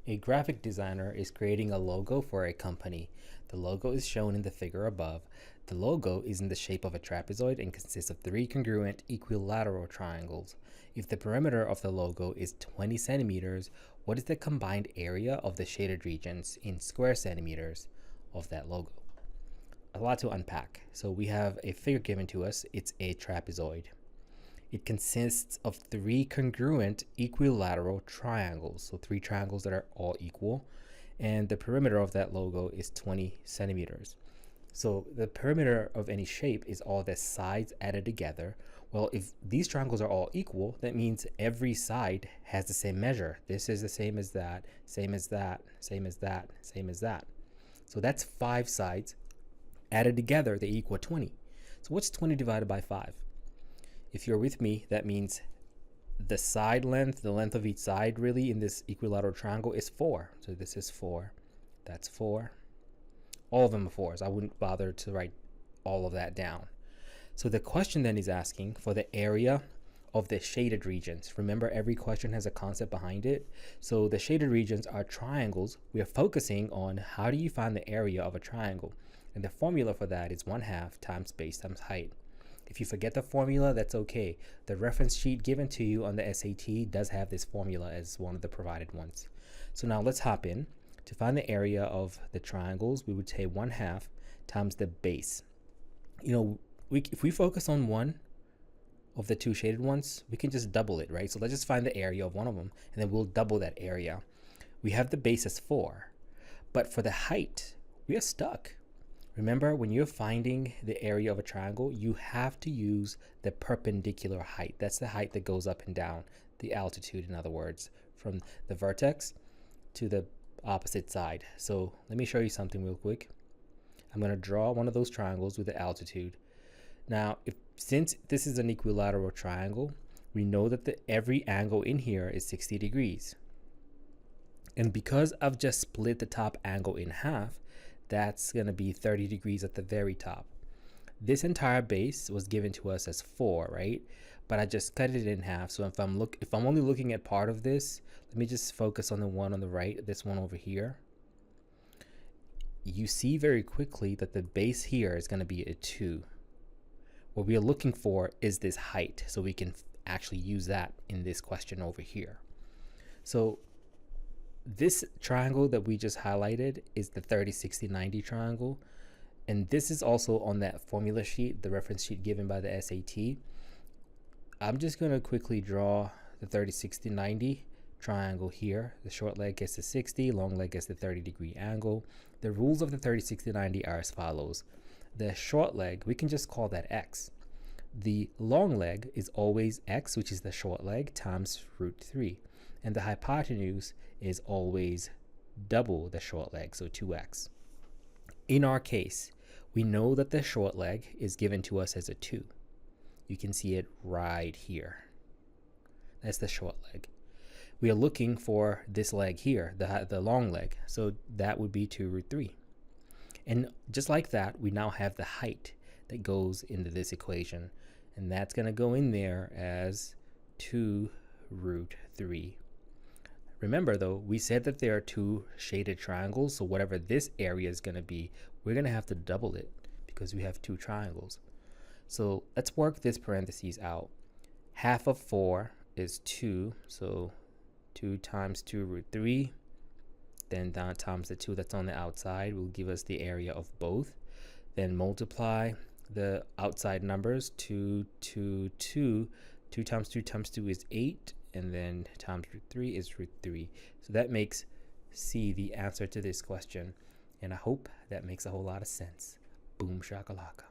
A graphic designer is creating a logo for a company. The logo is shown in the figure above. The logo is in the shape of a trapezoid and consists of three congruent equilateral triangles. If the perimeter of the logo is 20 centimeters, what is the combined area of the shaded regions in square centimeters of that logo? A lot to unpack. So we have a figure given to us. It's a trapezoid. It consists of three congruent equilateral triangles. So three triangles that are all equal. And the perimeter of that logo is 20 centimeters. So the perimeter of any shape is all the sides added together. Well, if these triangles are all equal, that means every side has the same measure. This is the same as that, same as that, same as that, same as that. So that's 5 sides. Added together, they equal 20. So what's 20 divided by 5? If you're with me, that means the side length, the length of each side really in this equilateral triangle is 4. So this is 4, that's 4. All of them are 4s. I wouldn't bother to write all of that down. So the question then is asking for the area of the shaded regions. Remember, every question has a concept behind it. So the shaded regions are triangles. We are focusing on how do you find the area of a triangle. And the formula for that is 1/2 times base times height. If you forget the formula, that's okay. The reference sheet given to you on the SAT does have this formula as one of the provided ones. So now let's hop in. To find the area of the triangles, we would say 1/2 times the base. You know, if we focus on one of the two shaded ones, we can just double it, right? So let's just find the area of one of them, and then we'll double that area. We have the base as 4, but for the height, we are stuck. Remember, when you're finding the area of a triangle, you have to use the perpendicular height. That's the height that goes up and down, the altitude, in other words, from the vertex to the opposite side. So let me show you something real quick. I'm going to draw one of those triangles with the altitude. Now, since this is an equilateral triangle, we know that every angle in here is 60 degrees. And because I've just split the top angle in half, that's going to be 30 degrees at the very top. This entire base was given to us as 4, right? But I just cut it in half. So if I'm only looking at part of this, let me just focus on the one on the right, this one over here. You see very quickly that the base here is going to be a 2. What we are looking for is this height, so we can actually use that in this question over here. So this triangle that we just highlighted is the 30, 60, 90 triangle. And this is also on that formula sheet, the reference sheet given by the SAT. I'm just going to quickly draw the 30, 60, 90 triangle here. The short leg gets the 60, long leg gets the 30-degree angle. The rules of the 30, 60, 90 are as follows. The short leg, we can just call that x. The long leg is always x, which is the short leg, times √3. And the hypotenuse is always double the short leg, so 2x. In our case, we know that the short leg is given to us as a 2. You can see it right here. That's the short leg. We are looking for this leg here, the long leg, so that would be 2√3. And just like that, we now have the height that goes into this equation, and that's going to go in there as 2√3. Remember though, we said that there are two shaded triangles, so whatever this area is going to be, we're going to have to double it because we have two triangles. So let's work this parentheses out. Half of 4 is 2, so 2 times 2√3, then down times the 2 that's on the outside will give us the area of both. Then multiply the outside numbers, 2 times 2 times 2 is 8, and then times √3 is √3. So that makes C the answer to this question, and I hope that makes a whole lot of sense. Boom shakalaka.